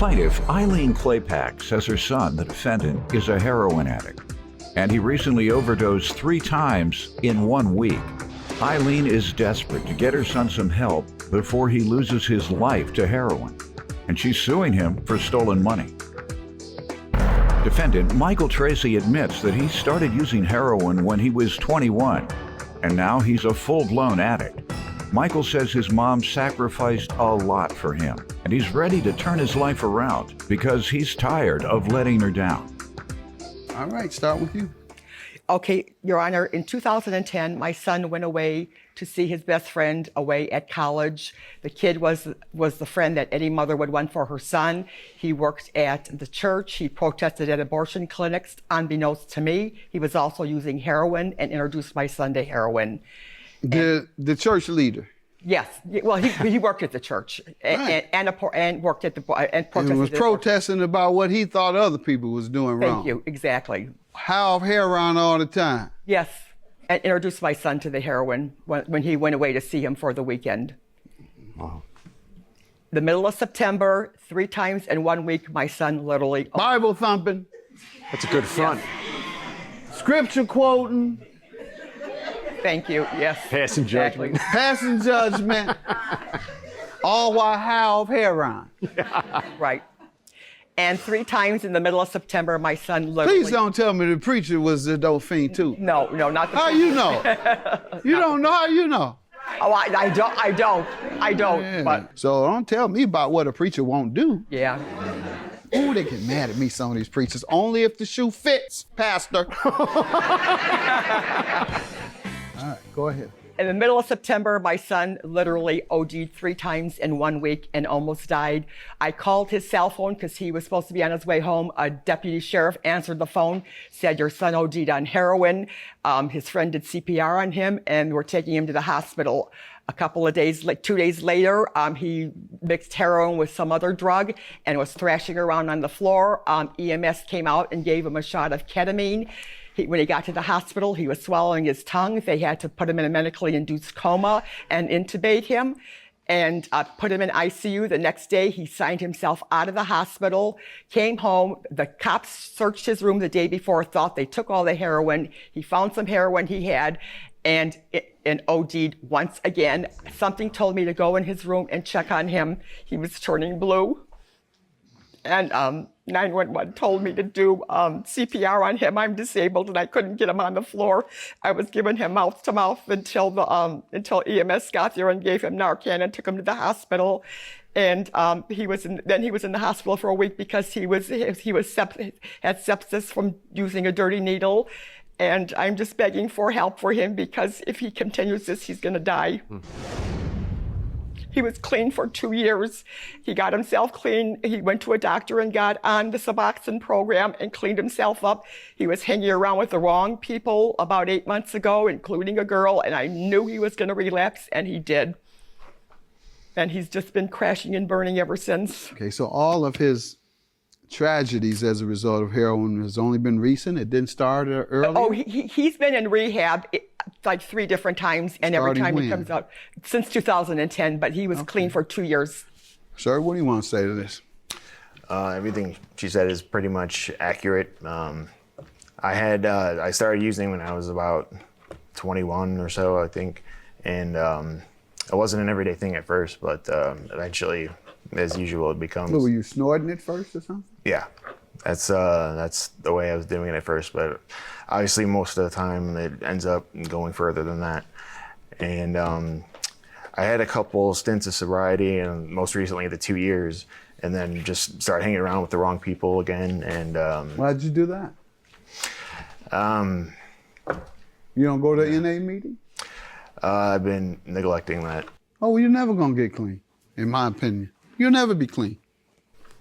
Plaintiff Eileen Claypack says her son, the defendant, is a heroin addict, and he recently overdosed 3 times in 1 week. Eileen is desperate to get her son some help before he loses his life to heroin, and she's suing him for stolen money. Defendant Michael Tracy admits that he started using heroin when he was 21, and now he's a full-blown addict. Michael says his mom sacrificed a lot for him, and he's ready to turn his life around because he's tired of letting her down. All right, start with you. Okay, Your Honor, in 2010, my son went away to see his best friend away at college. The kid was the friend that any mother would want for her son. He worked at the church. He protested at abortion clinics, unbeknownst to me. He was also using heroin and introduced my son to heroin. The church leader? Yes. Well, he worked at the church Right. and worked at the and protested. And was protesting about what he thought other people was doing wrong. Thank you. Exactly. How heroin all the time? Yes. And introduced my son to the heroin when he went away to see him for the weekend. Wow. The middle of September, 3 times in 1 week, my son literally... Bible thumping. That's a good front. Yes. Scripture quoting. Thank you, yes. Passing judgment. Passing judgment. All while high off heroin. Right. And 3 times in the middle of September, my son literally... Please don't tell me the preacher was a dope fiend too. No, not the... How you know? You don't know how you know? Oh, I don't, Yeah. but... So don't tell me about what a preacher won't do. Yeah. Ooh, they get mad at me, some of these preachers. Only if the shoe fits, pastor. All right, go ahead. In the middle of September, my son literally OD'd 3 times in 1 week and almost died. I called his cell phone because he was supposed to be on his way home. A deputy sheriff answered the phone, said, your son OD'd on heroin. His friend did CPR on him, and we're taking him to the hospital. A couple of days, like 2 days later, he mixed heroin with some other drug and was thrashing around on the floor. EMS came out and gave him a shot of ketamine. When he got to the hospital, he was swallowing his tongue. They had to put him in a medically induced coma and intubate him and put him in ICU. The next day, he signed himself out of the hospital, came home. The cops searched his room the day before, thought they took all the heroin. He found some heroin he had and OD'd once again. Something told me to go in his room and check on him. He was turning blue. And 911 told me to do CPR on him. I'm disabled and I couldn't get him on the floor. I was giving him mouth to mouth until EMS got there and gave him Narcan and took him to the hospital. And he was in the hospital for a week because he had sepsis from using a dirty needle. And I'm just begging for help for him because if he continues this, he's going to die. He was clean for 2 years. He got himself clean. He went to a doctor and got on the Suboxone program and cleaned himself up. He was hanging around with the wrong people about 8 months ago, including a girl, and I knew he was going to relapse, and he did. And he's just been crashing and burning ever since. Okay, so all of his tragedies as a result of heroin has only been recent? It didn't start earlier? Oh, he's been in rehab like 3 different times, and every time he comes out, since 2010, but he was clean for 2 years. Sir, what do you want to say to this? Everything she said is pretty much accurate. I started using when I was about 21 or so, I think, and it wasn't an everyday thing at first, but eventually, as usual, it becomes. What, were you snorting it first or something? Yeah, that's the way I was doing it at first, but obviously most of the time it ends up going further than that. And I had a couple stints of sobriety, and most recently the 2 years, and then just started hanging around with the wrong people again. And why'd you do that? You don't go to NA meeting? I've been neglecting that. Oh, well, you're never gonna get clean, in my opinion. You'll never be clean.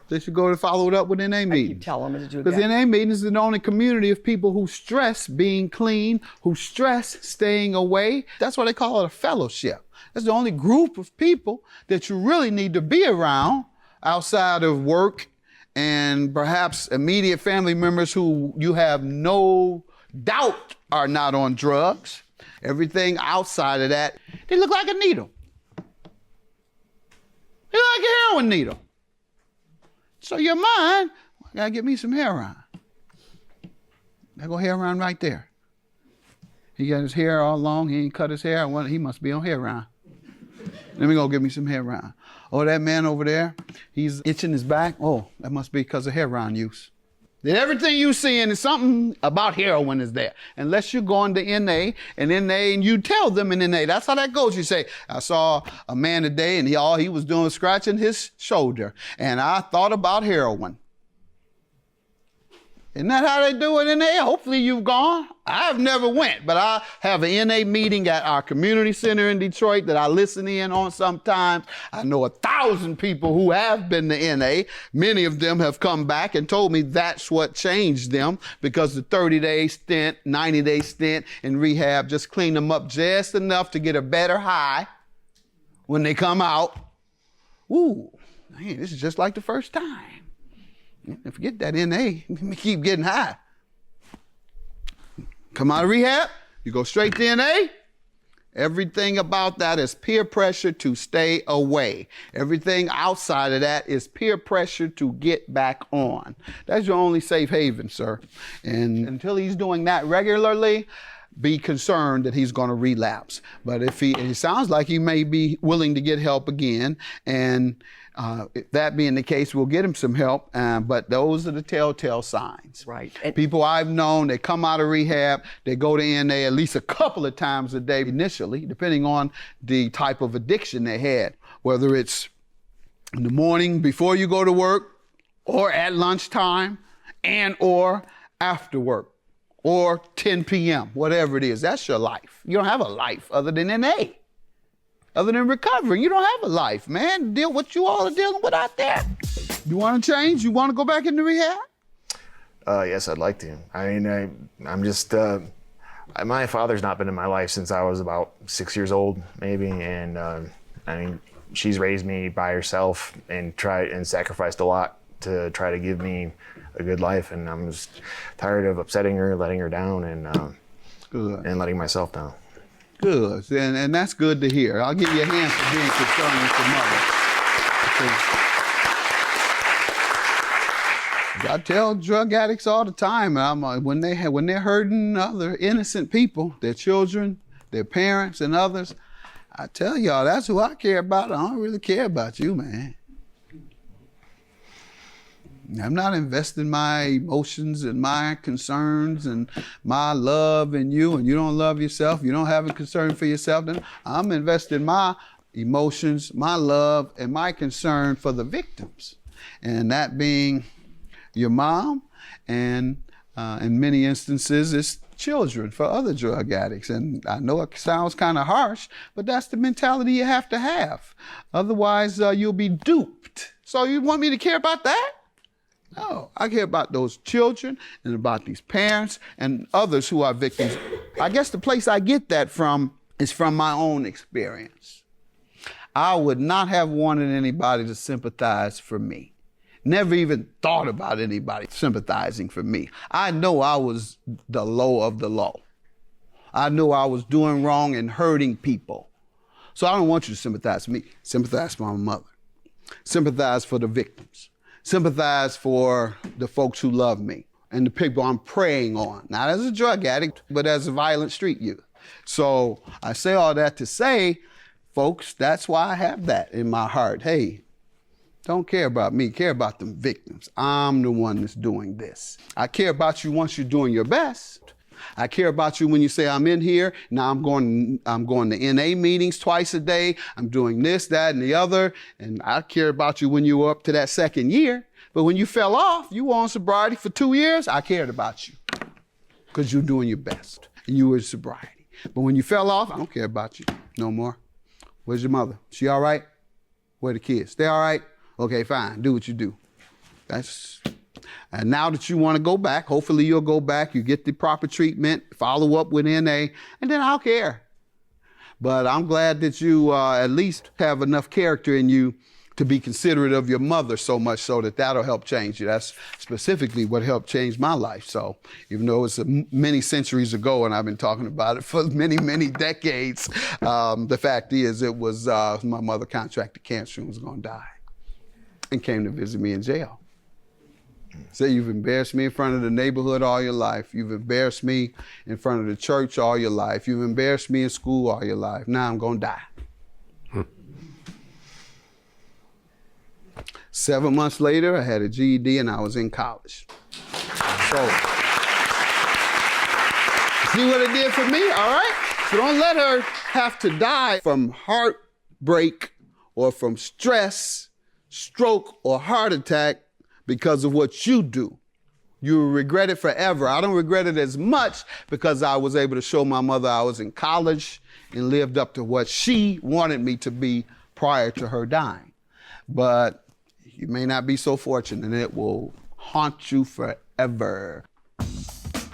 They should go to follow it up with NA meetings. I keep telling them to do that. Because NA meetings is the only community of people who stress being clean, who stress staying away. That's why they call it a fellowship. That's the only group of people that you really need to be around outside of work and perhaps immediate family members who you have no doubt are not on drugs. Everything outside of that, they look like a needle. They look like a heroin needle. So you're mine. I gotta get me some heroin. There go heroin right there. He got his hair all long. He ain't cut his hair. He must be on heroin. Let me go get me some heroin. Oh, that man over there, he's itching his back. Oh, that must be because of heroin use. Then everything you seeing is something about heroin is there. Unless you're going to NA and you tell them in NA. That's how that goes. You say, I saw a man today and all he was doing was scratching his shoulder. And I thought about heroin. Isn't that how they do it in NA? Hopefully you've gone. I've never went, but I have an NA meeting at our community center in Detroit that I listen in on sometimes. I know 1,000 people who have been to NA. Many of them have come back and told me that's what changed them, because the 30-day stint, 90-day stint in rehab just cleaned them up just enough to get a better high when they come out. Ooh, man, this is just like the first time. Forget that NA, keep getting high. Come out of rehab, you go straight to NA. Everything about that is peer pressure to stay away. Everything outside of that is peer pressure to get back on. That's your only safe haven, sir. And until he's doing that regularly, be concerned that he's going to relapse. But if it sounds like he may be willing to get help again, and if that being the case, we'll get him some help. But those are the telltale signs. Right. People I've known, they come out of rehab, they go to NA at least a couple of times a day initially, depending on the type of addiction they had, whether it's in the morning before you go to work, or at lunchtime, and or after work, or 10 p.m., whatever it is. That's your life. You don't have a life other than NA. Other than recovering, you don't have a life, man. Deal what you all are dealing with out there. You want to change? You want to go back into rehab? Yes, I'd like to. I mean, I'm just, my father's not been in my life since I was about 6 years old, maybe. And I mean, she's raised me by herself and sacrificed a lot to try to give me a good life. And I'm just tired of upsetting her, letting her down, and letting myself down. Good, and that's good to hear. I'll give you a hand for being concerned with your mother. I tell drug addicts all the time, when they're hurting other innocent people, their children, their parents, and others, I tell y'all, that's who I care about. I don't really care about you, man. I'm not investing my emotions and my concerns and my love in you, and you don't love yourself, you don't have a concern for yourself, then I'm investing my emotions, my love, and my concern for the victims. And that being your mom, and in many instances, it's children for other drug addicts. And I know it sounds kind of harsh, but that's the mentality you have to have. Otherwise, you'll be duped. So you want me to care about that? No, I care about those children and about these parents and others who are victims. I guess the place I get that from is from my own experience. I would not have wanted anybody to sympathize for me. Never even thought about anybody sympathizing for me. I know I was the low of the low. I knew I was doing wrong and hurting people. So I don't want you to sympathize for me. Sympathize for my mother. Sympathize for the victims. Sympathize for the folks who love me and the people I'm preying on, not as a drug addict, but as a violent street youth. So I say all that to say, folks, that's why I have that in my heart. Hey, don't care about me, care about them victims. I'm the one that's doing this. I care about you once you're doing your best. I care about you when you say, I'm in here, now I'm going to NA meetings twice a day, I'm doing this, that, and the other, and I care about you when you were up to that second year. But when you fell off, you were on sobriety for 2 years, I cared about you because you're doing your best and you were in sobriety. But when you fell off, I don't care about you no more. Where's your mother? She all right? Where the kids? They all right? Okay, fine, do what you do. And now that you want to go back, hopefully you'll go back, you get the proper treatment, follow up with NA, and then I'll care. But I'm glad that you at least have enough character in you to be considerate of your mother so much so that that'll help change you. That's specifically what helped change my life. So even though it's many centuries ago and I've been talking about it for many, many decades, the fact is it was my mother contracted cancer and was going to die and came to visit me in jail. Say you've embarrassed me in front of the neighborhood all your life. You've embarrassed me in front of the church all your life. You've embarrassed me in school all your life. Now I'm gonna die. 7 months later, I had a GED and I was in college. So, see what it did for me, all right? So don't let her have to die from heartbreak or from stress, stroke, or heart attack because of what you do. You will regret it forever. I don't regret it as much because I was able to show my mother I was in college and lived up to what she wanted me to be prior to her dying. But you may not be so fortunate, and it will haunt you forever.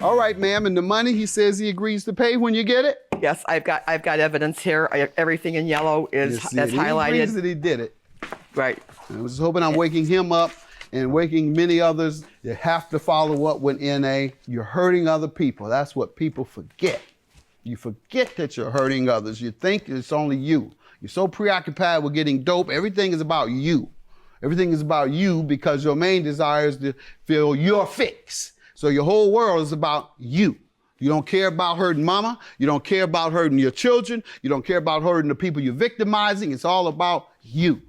All right, ma'am, and the money he says he agrees to pay when you get it? Yes, I've got evidence here. Everything in yellow is that's highlighted. He agrees that he did it. Right. I was hoping I'm waking him up and waking many others. You have to follow up with NA. You're hurting other people. That's what people forget. You forget that you're hurting others. You think it's only you. You're so preoccupied with getting dope. Everything is about you. Everything is about you because your main desire is to feel your fix. So your whole world is about you. You don't care about hurting mama. You don't care about hurting your children. You don't care about hurting the people you're victimizing. It's all about you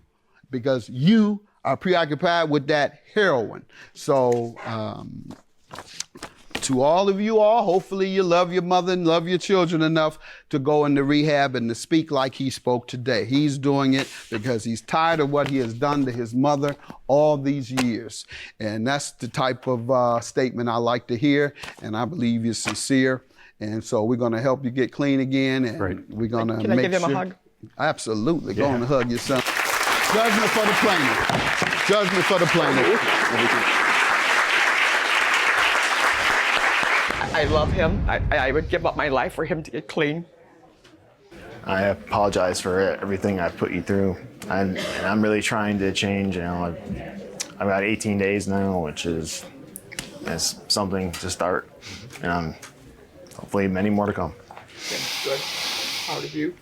because you are preoccupied with that heroin. So to all of you all, hopefully you love your mother and love your children enough to go into rehab and to speak like he spoke today. He's doing it because he's tired of what he has done to his mother all these years. And that's the type of statement I like to hear, and I believe you're sincere. And so we're gonna help you get clean again, and we're gonna make sure. Can I give him a hug? Absolutely, go on and hug your son. Judgment for the plaintiff. Judgment for the plaintiff. I love him. I would give up my life for him to get clean. I apologize for everything I've put you through, and I'm really trying to change. You know, I've got 18 days now, which is something to start, and hopefully many more to come. Good. Proud of you.